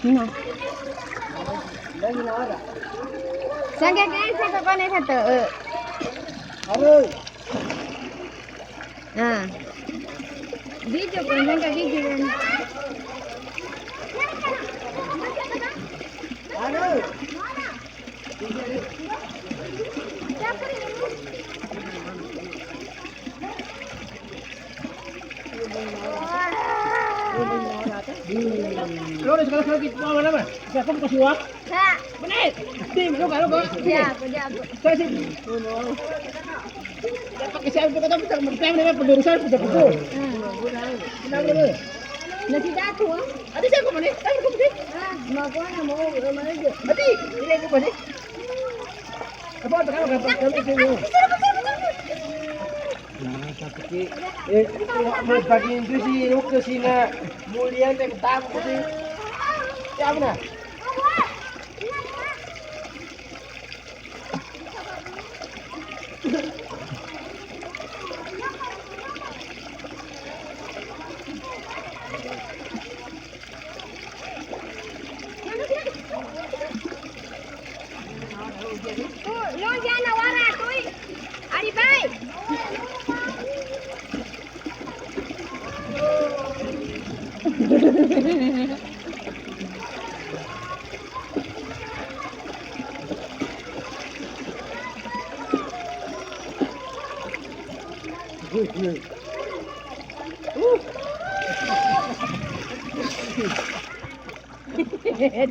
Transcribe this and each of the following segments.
Nah. Sang cái sao con này thật tự. Aduh. À. Video con sang cái video. Aduh. Lo udah sekarang kita mau mana mah? Siapa mau kasih uang? Dạ. Bener. Tim, lo kalau kok. Dạ, dạ. Saya sih. Pakai saya untuk kata kita mereka ini pendurusan sudah betul. Benar benar. Nanti jatuh. Adi saya kok mana? Saya kok mana? Mau kau mau mana aja? Adi, ini kok mana? Apa sekarang kami sini? Nah, tapi mau bagi itu sih, lu ke sini mulia yang tahu sih. Siapa nak? Lo jangan warna tuh. Adi baik.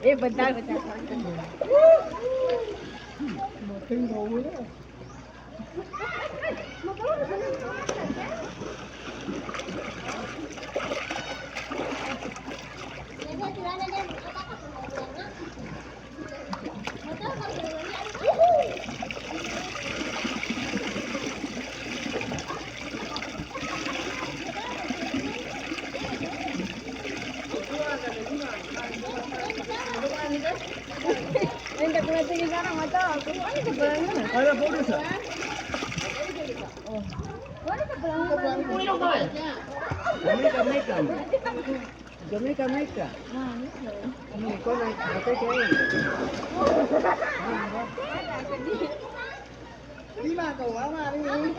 Dia bentar. Enggak kelihatan di sana mata aku. Ini kebelangan. Ada bonus. Oh. Ini kebelangan. Jamaica. Ini kau naik apa kau? Lima kau apa ini?